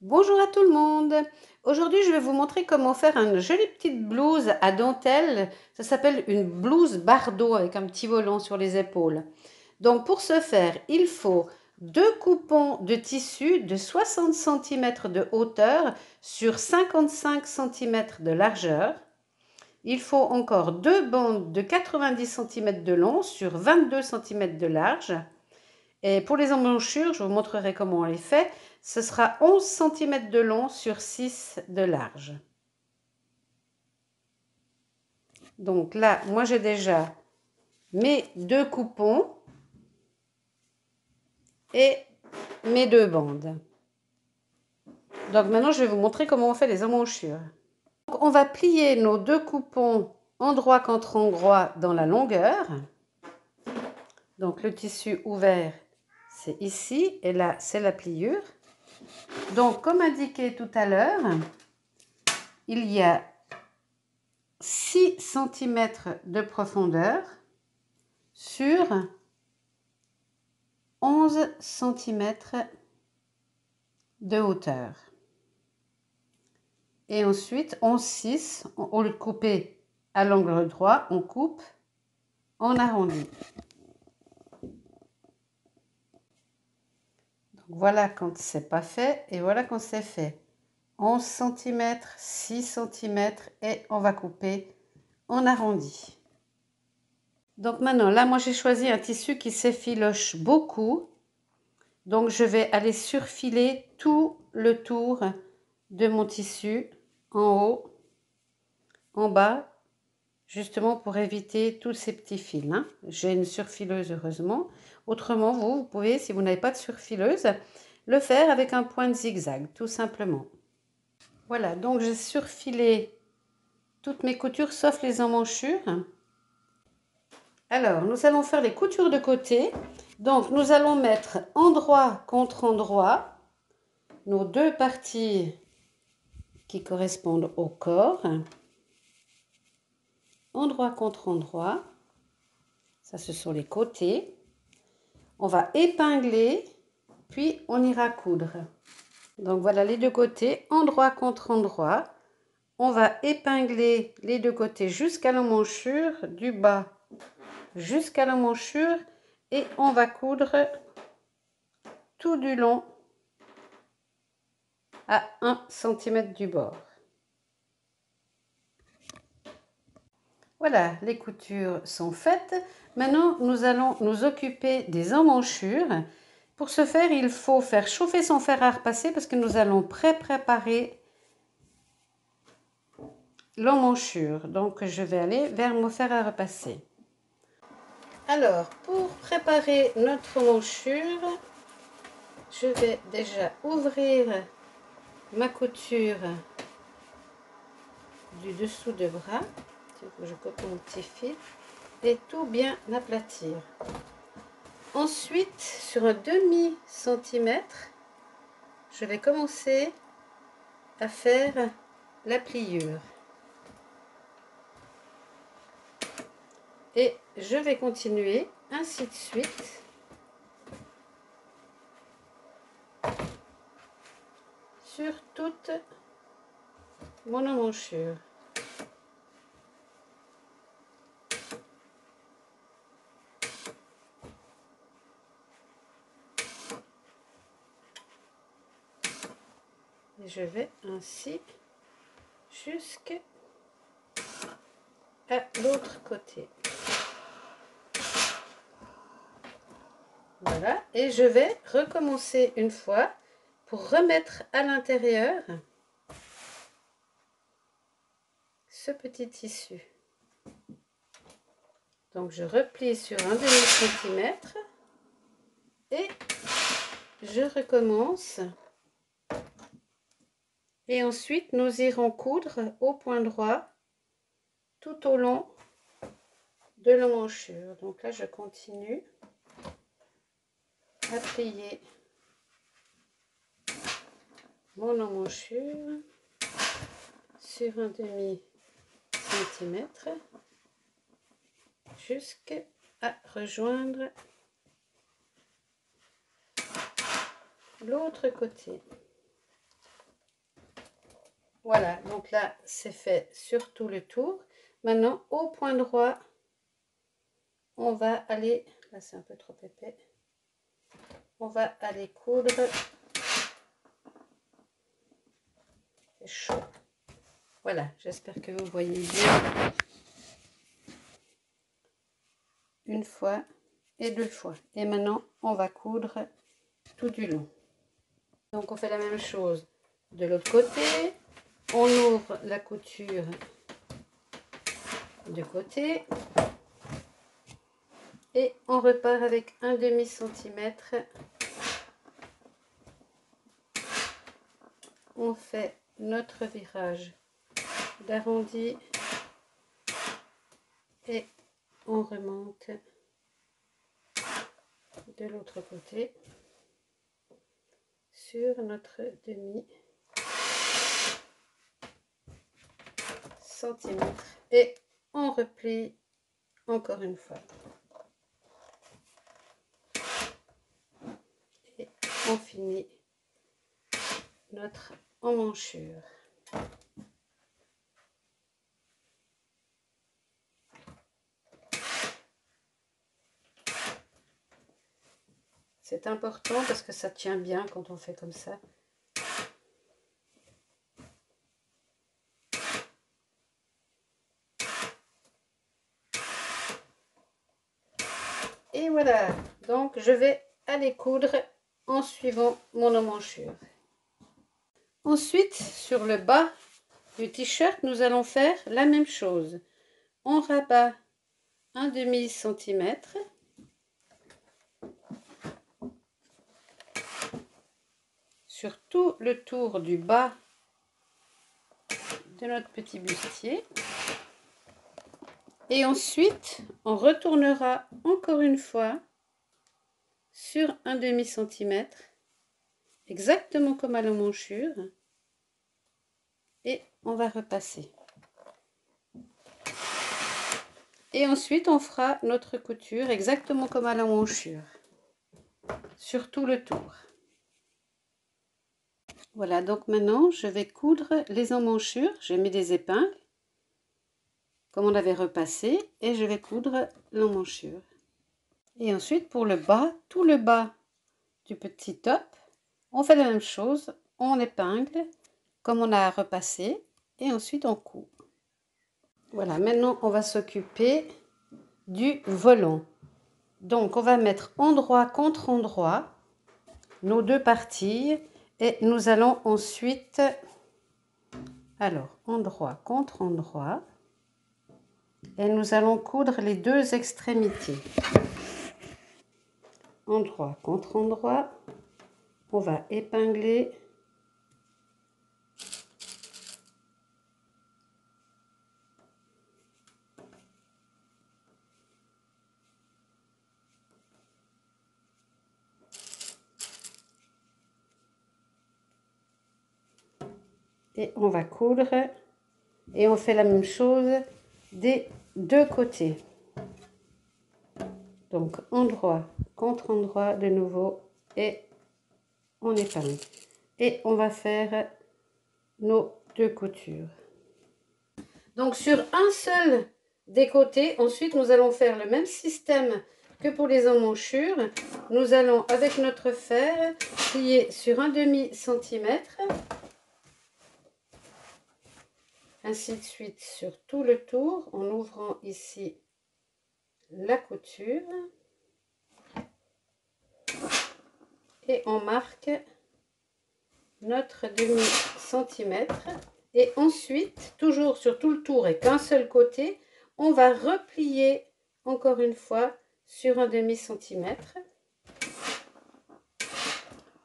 Bonjour à tout le monde. Aujourd'hui, je vais vous montrer comment faire une jolie petite blouse à dentelle. Ça s'appelle une blouse bardeau avec un petit volant sur les épaules. Donc pour ce faire, il faut deux coupons de tissu de 60 cm de hauteur sur 55 cm de largeur. Il faut encore deux bandes de 90 cm de long sur 22 cm de large. Et pour les emmanchures, je vous montrerai comment on les fait. Ce sera 11 cm de long sur 6 de large. Donc là, moi j'ai déjà mes deux coupons et mes deux bandes. Donc maintenant, je vais vous montrer comment on fait les emmanchures. Donc, on va plier nos deux coupons endroit contre endroit dans la longueur. Donc le tissu ouvert, c'est ici et là, c'est la pliure. Donc comme indiqué tout à l'heure, il y a 6 cm de profondeur sur 11 cm de hauteur. Et ensuite, on 6, au lieu de couper à l'angle droit, on coupe en arrondi. Donc voilà quand c'est pas fait et voilà quand c'est fait. 11 cm, 6 cm et on va couper en arrondi. Donc maintenant, là, moi j'ai choisi un tissu qui s'effiloche beaucoup. Donc je vais aller surfiler tout le tour de mon tissu, en haut, en bas, justement pour éviter tous ces petits fils. J'ai une surfileuse heureusement. Autrement, vous pouvez, si vous n'avez pas de surfileuse, le faire avec un point de zigzag, tout simplement. Voilà, donc j'ai surfilé toutes mes coutures sauf les emmanchures. Alors, nous allons faire les coutures de côté. Donc, nous allons mettre endroit contre endroit nos deux parties qui correspondent au corps. Endroit contre endroit. Ça, ce sont les côtés. On va épingler, puis on ira coudre. Donc, voilà les deux côtés, endroit contre endroit. On va épingler les deux côtés jusqu'à l'emmanchure, du bas jusqu'à l'emmanchure, et on va coudre tout du long à 1 cm du bord. Voilà, les coutures sont faites. Maintenant, nous allons nous occuper des emmanchures. Pour ce faire, il faut faire chauffer son fer à repasser parce que nous allons préparer l'emmanchure. Donc, je vais aller vers mon fer à repasser. Alors, pour préparer notre emmanchure, je vais déjà ouvrir ma couture du dessous de bras. Je coupe mon petit fil et tout bien aplatir. Ensuite, sur un demi-centimètre, je vais commencer à faire la pliure. Et je vais continuer ainsi de suite sur toute mon emmanchure. Et je vais ainsi jusqu'à l'autre côté. Voilà, et je vais recommencer une fois pour remettre à l'intérieur ce petit tissu. Donc je replie sur un demi-centimètre et je recommence. Et ensuite, nous irons coudre au point droit tout au long de l'emmanchure. Donc là, je continue à plier mon emmanchure sur un demi-centimètre jusqu'à rejoindre l'autre côté. Voilà, donc là, c'est fait sur tout le tour. Maintenant, au point droit, on va aller, là c'est un peu trop épais, on va aller coudre, c'est chaud. Voilà, j'espère que vous voyez bien. Une fois et deux fois. Et maintenant, on va coudre tout du long. Donc, on fait la même chose de l'autre côté. On ouvre la couture de côté. Et on repart avec un demi-centimètre. On fait notre virage d'arrondi. Et on remonte de l'autre côté sur notre demi-centimètre et on replie encore une fois et on finit notre emmanchure. C'est important parce que ça tient bien quand on fait comme ça. Et voilà, donc je vais aller coudre en suivant mon emmanchure. Ensuite, sur le bas du t-shirt, nous allons faire la même chose. On rabat un demi-centimètre. Sur tout le tour du bas de notre petit bustier. Et ensuite, on retournera encore une fois sur un demi-centimètre, exactement comme à l'emmanchure. Et on va repasser. Et ensuite, on fera notre couture exactement comme à l'emmanchure, sur tout le tour. Voilà, donc maintenant, je vais coudre les emmanchures. J'ai mis des épingles, comme on avait repassé, et je vais coudre l'emmanchure. Et ensuite, pour le bas, tout le bas du petit top, on fait la même chose, on épingle, comme on a repassé, et ensuite on coud. Voilà, maintenant on va s'occuper du volant. Donc, on va mettre endroit contre endroit nos deux parties et nous allons ensuite, alors, endroit contre endroit, et nous allons coudre les deux extrémités. Endroit contre endroit, on va épingler. Et on va coudre et on fait la même chose des deux côtés. Donc endroit contre endroit de nouveau et on épingle. Et on va faire nos deux coutures. Donc sur un seul des côtés, ensuite nous allons faire le même système que pour les emmanchures. Nous allons avec notre fer plier sur un demi-centimètre. Ainsi de suite sur tout le tour en ouvrant ici la couture. Et on marque notre demi-centimètre. Et ensuite, toujours sur tout le tour et qu'un seul côté, on va replier encore une fois sur un demi-centimètre.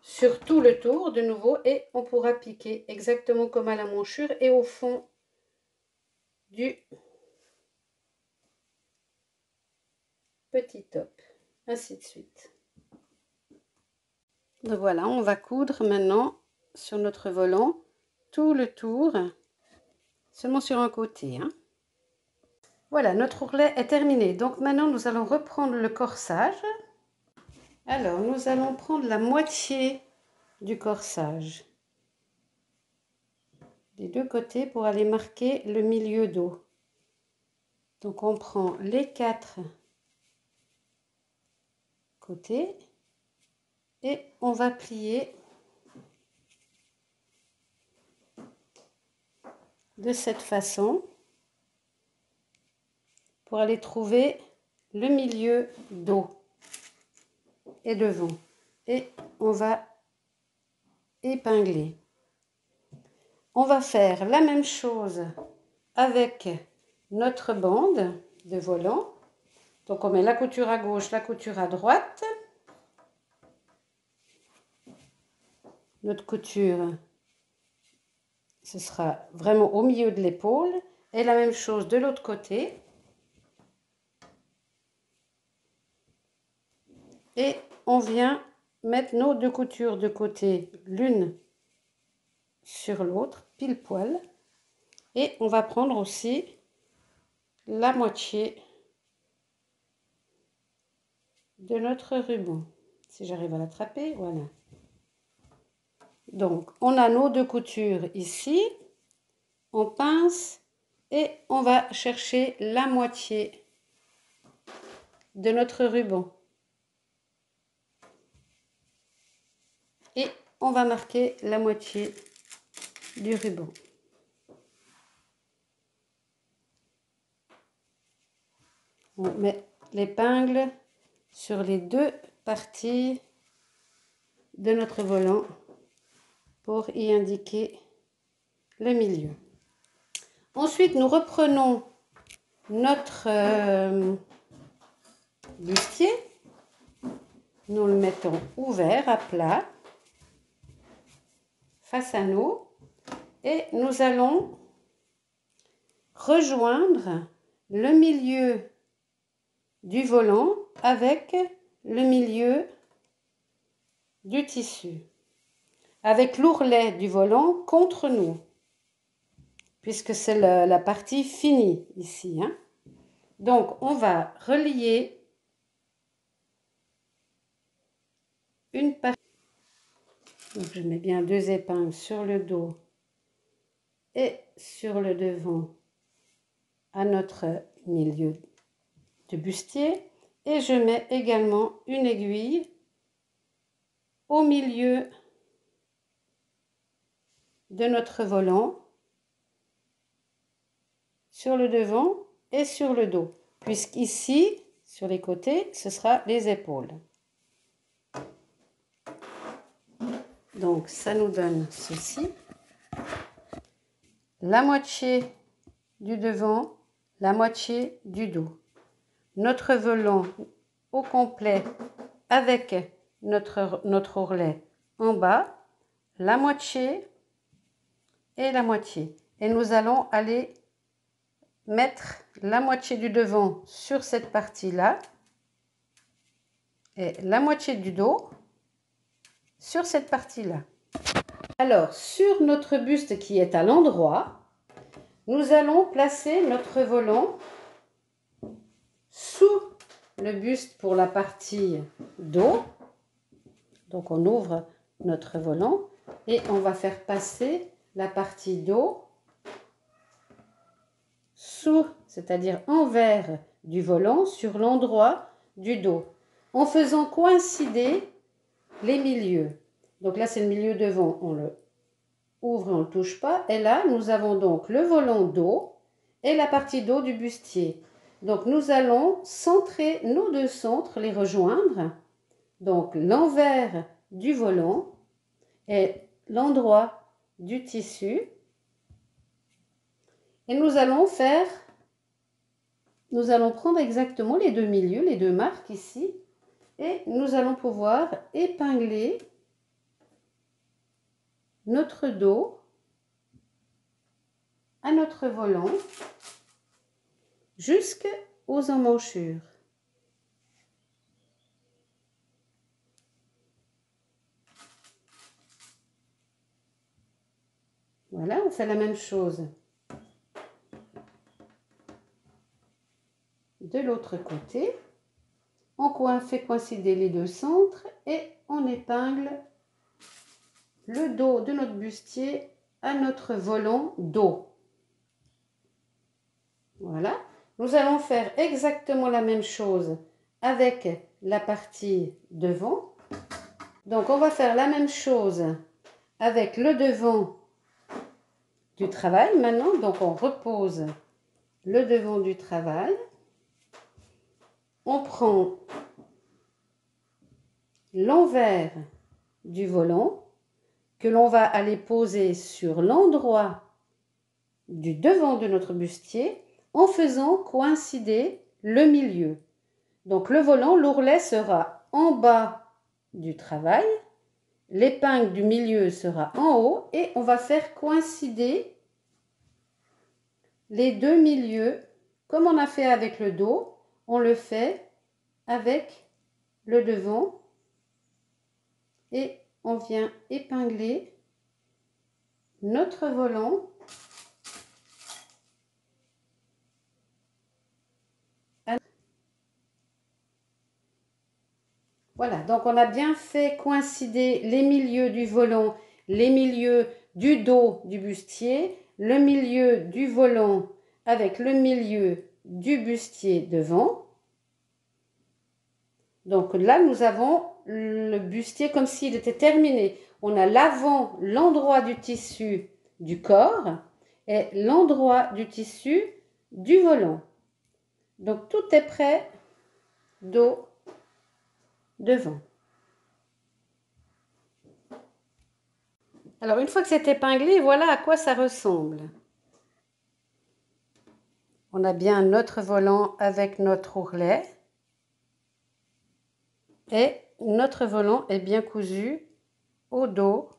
Sur tout le tour de nouveau et on pourra piquer exactement comme à la manchure et au fond du petit top, ainsi de suite. Donc voilà, on va coudre maintenant sur notre volant tout le tour, seulement sur un côté, hein. Voilà, notre ourlet est terminé. Donc maintenant, nous allons reprendre le corsage. Alors, nous allons prendre la moitié du corsage. des deux côtés pour aller marquer le milieu dos. Donc on prend les 4 côtés et on va plier de cette façon pour aller trouver le milieu dos et devant. Et on va épingler. On va faire la même chose avec notre bande de volant. Donc on met la couture à gauche, la couture à droite. Notre couture, ce sera vraiment au milieu de l'épaule. Et la même chose de l'autre côté. Et on vient mettre nos deux coutures de côté, l'une sur l'autre, pile poil. Et on va prendre aussi la moitié de notre ruban. Si j'arrive à l'attraper, voilà. Donc, on a nos deux coutures ici. On pince et on va chercher la moitié de notre ruban. Et on va marquer la moitié du ruban. On met l'épingle sur les deux parties de notre volant pour y indiquer le milieu. Ensuite, nous reprenons notre bustier. Nous le mettons ouvert à plat face à nous et nous allons rejoindre le milieu du volant avec le milieu du tissu, avec l'ourlet du volant contre nous, puisque c'est la partie finie ici, hein. Donc on va relier une partie. Donc je mets bien deux épingles sur le dos et sur le devant à notre milieu de bustier, et je mets également une aiguille au milieu de notre volant, sur le devant et sur le dos, puisqu'ici sur les côtés ce sera les épaules. Donc ça nous donne ceci: la moitié du devant, la moitié du dos. Notre volant au complet avec notre ourlet en bas, la moitié et la moitié. Et nous allons aller mettre la moitié du devant sur cette partie-là et la moitié du dos sur cette partie-là. Alors, sur notre buste qui est à l'endroit, nous allons placer notre volant sous le buste pour la partie dos. Donc on ouvre notre volant et on va faire passer la partie dos sous, c'est-à-dire envers du volant sur l'endroit du dos, en faisant coïncider les milieux. Donc là c'est le milieu devant, on le ouvre, on ne le touche pas, et là nous avons donc le volant dos et la partie dos du bustier. Donc nous allons centrer nos deux centres, les rejoindre, donc l'envers du volant et l'endroit du tissu, et nous allons prendre exactement les deux milieux, les deux marques ici, et nous allons pouvoir épingler notre dos à notre volant jusqu'aux emmanchures. Voilà, on fait la même chose de l'autre côté. On fait coïncider les deux centres et on épingle le dos de notre bustier à notre volant dos. Voilà. Nous allons faire exactement la même chose avec la partie devant. Donc on va faire la même chose avec le devant du travail maintenant. Donc on repose le devant du travail. On prend l'envers du volant que l'on va aller poser sur l'endroit du devant de notre bustier en faisant coïncider le milieu. Donc le volant, l'ourlet sera en bas du travail, l'épingle du milieu sera en haut et on va faire coïncider les deux milieux. Comme on a fait avec le dos, on le fait avec le devant et on vient épingler notre volant Voilà, donc on a bien fait coïncider les milieux du volant, les milieux du dos du bustier, le milieu du volant avec le milieu du bustier devant. Donc là, nous avons le bustier comme s'il était terminé. On a l'avant, l'endroit du tissu du corps et l'endroit du tissu du volant. Donc tout est prêt, dos, devant. Alors, une fois que c'est épinglé, voilà à quoi ça ressemble. On a bien notre volant avec notre ourlet. Et notre volant est bien cousu au dos.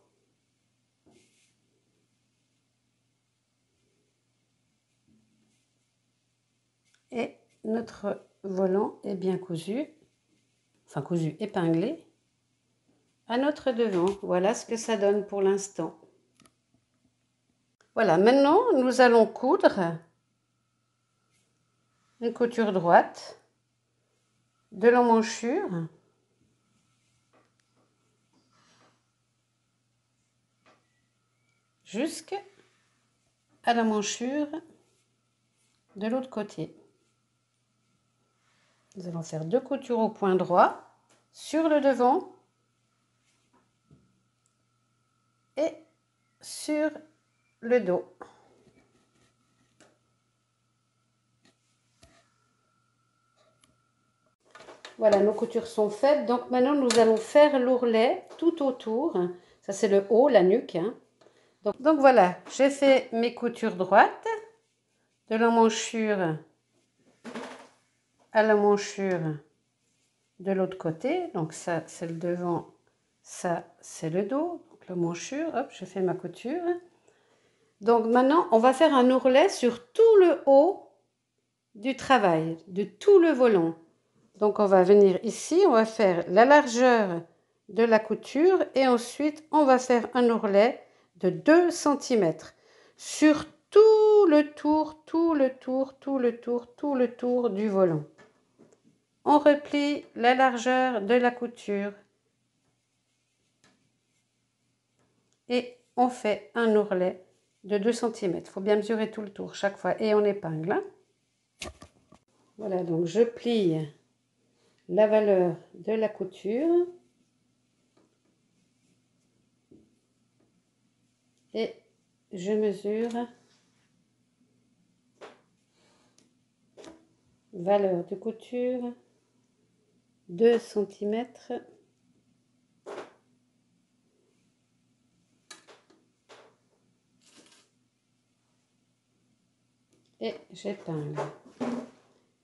Et notre volant est bien cousu, épinglé à notre devant. Voilà ce que ça donne pour l'instant. Voilà, maintenant nous allons coudre une couture droite de l'emmanchure jusqu'à la manchure de l'autre côté. Nous allons faire 2 coutures au point droit sur le devant et sur le dos. Voilà, nos coutures sont faites. Donc maintenant, nous allons faire l'ourlet tout autour. Ça, c'est le haut, la nuque. Donc voilà, j'ai fait mes coutures droites de l'emmanchure à l'emmanchure de l'autre côté. Donc ça, c'est le devant, ça, c'est le dos. Donc l'emmanchure, hop, j'ai fait ma couture. Donc maintenant, on va faire un ourlet sur tout le haut du travail, de tout le volant. Donc on va venir ici, on va faire la largeur de la couture et ensuite on va faire un ourlet de 2 cm sur tout le tour du volant. On replie la largeur de la couture et on fait un ourlet de 2 cm. Il faut bien mesurer tout le tour chaque fois et on épingle. Voilà, donc je plie la valeur de la couture et je mesure valeur de couture 2 cm et j'épingle.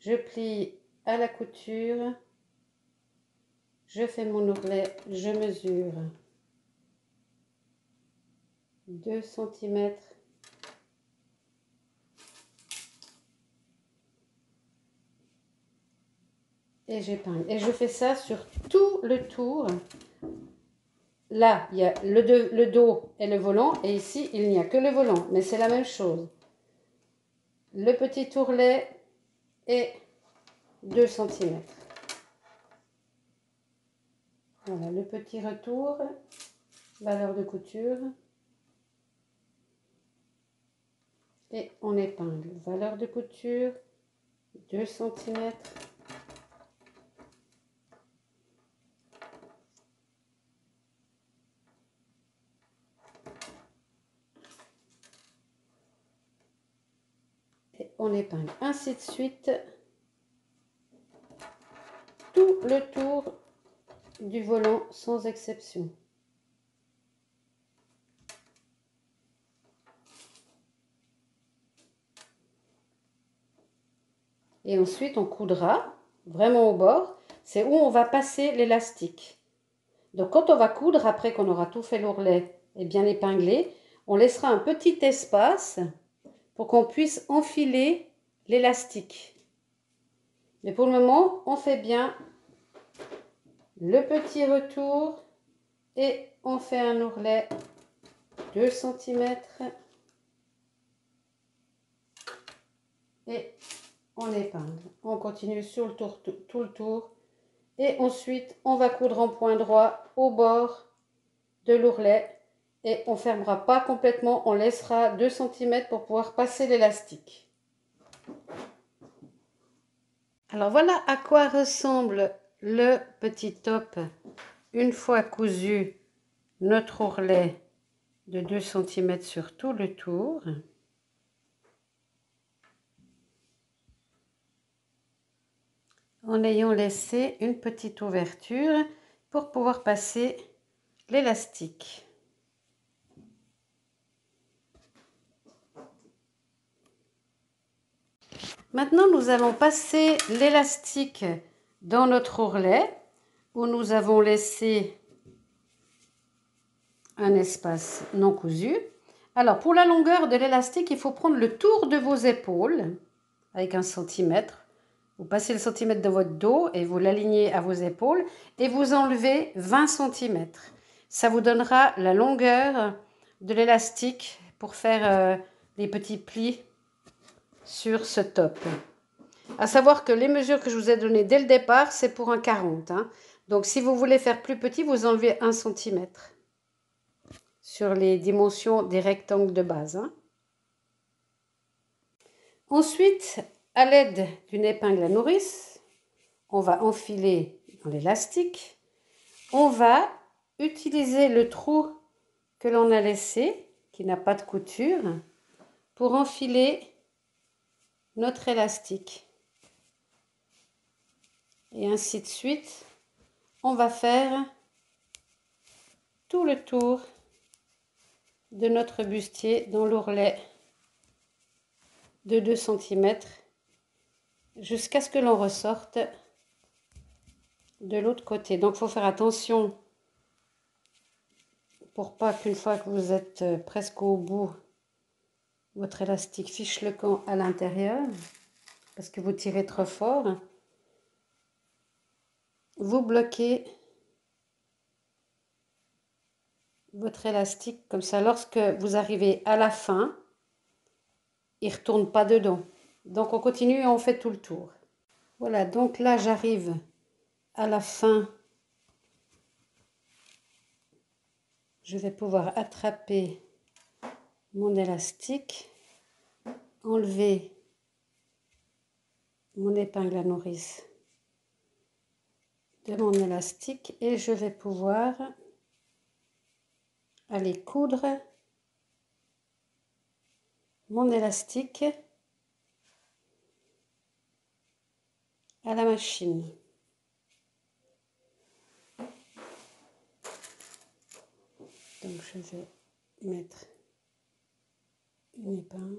Je plie à la couture, je fais mon ourlet, je mesure 2 cm et j'épingle. Et je fais ça sur tout le tour. Là, il y a le dos et le volant et ici, il n'y a que le volant, mais c'est la même chose. Le petit ourlet et 2 cm. Voilà, le petit retour, valeur de couture. et on épingle. Valeur de couture 2 cm. Et on épingle. Ainsi de suite, tout le tour du volant sans exception. Et ensuite, on coudra vraiment au bord. C'est où on va passer l'élastique. Donc, quand on va coudre, après qu'on aura tout fait l'ourlet et bien épinglé, on laissera un petit espace pour qu'on puisse enfiler l'élastique. Mais pour le moment, on fait bien le petit retour et on fait un ourlet 2 cm et on épingle. On continue sur le tour, tout le tour et ensuite on va coudre en point droit au bord de l'ourlet et on fermera pas complètement, on laissera 2 cm pour pouvoir passer l'élastique. Alors voilà à quoi ressemble le petit top une fois cousu notre ourlet de 2 cm sur tout le tour. En ayant laissé une petite ouverture pour pouvoir passer l'élastique. Maintenant, nous allons passer l'élastique dans notre ourlet où nous avons laissé un espace non cousu. Alors, pour la longueur de l'élastique, il faut prendre le tour de vos épaules avec 1 cm. Vous passez le centimètre de votre dos et vous l'alignez à vos épaules et vous enlevez 20 cm. Ça vous donnera la longueur de l'élastique pour faire les petits plis sur ce top. À savoir que les mesures que je vous ai données dès le départ, c'est pour un 40. Donc, si vous voulez faire plus petit, vous enlevez 1 cm sur les dimensions des rectangles de base. Ensuite, à l'aide d'une épingle à nourrice, on va enfiler dans l'élastique. On va utiliser le trou que l'on a laissé, qui n'a pas de couture, pour enfiler notre élastique. Et ainsi de suite, on va faire tout le tour de notre bustier dans l'ourlet de 2 cm jusqu'à ce que l'on ressorte de l'autre côté. Donc, il faut faire attention pour pas qu'une fois que vous êtes presque au bout, votre élastique fiche le camp à l'intérieur parce que vous tirez trop fort. Vous bloquez votre élastique comme ça. Lorsque vous arrivez à la fin, il ne retourne pas dedans. Donc, on continue et on fait tout le tour. Voilà, donc là, j'arrive à la fin. Je vais pouvoir attraper mon élastique, enlever mon épingle à nourrice de mon élastique et je vais pouvoir aller coudre mon élastique à la machine. Donc je vais mettre une épingle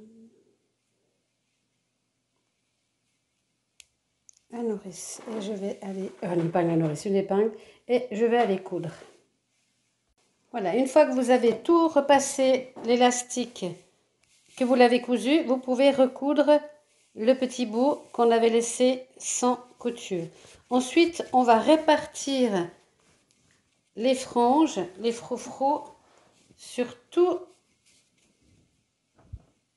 à nourrice et je vais aller une épingle à nourrice, une épingle et je vais aller coudre. Voilà, une fois que vous avez tout repassé l'élastique, que vous l'avez cousu, vous pouvez recoudre le petit bout qu'on avait laissé sans couture. Ensuite, on va répartir les franges, les froufrous sur tout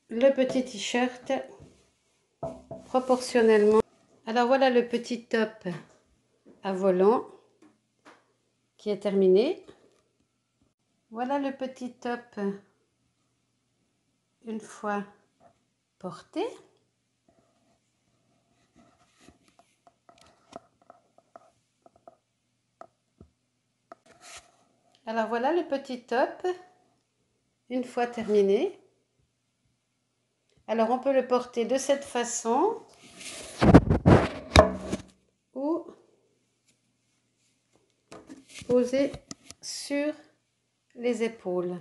le petit t-shirt proportionnellement. Alors voilà le petit top à volant qui est terminé. Voilà le petit top une fois porter. Alors voilà le petit top, une fois terminé. Alors on peut le porter de cette façon ou poser sur les épaules.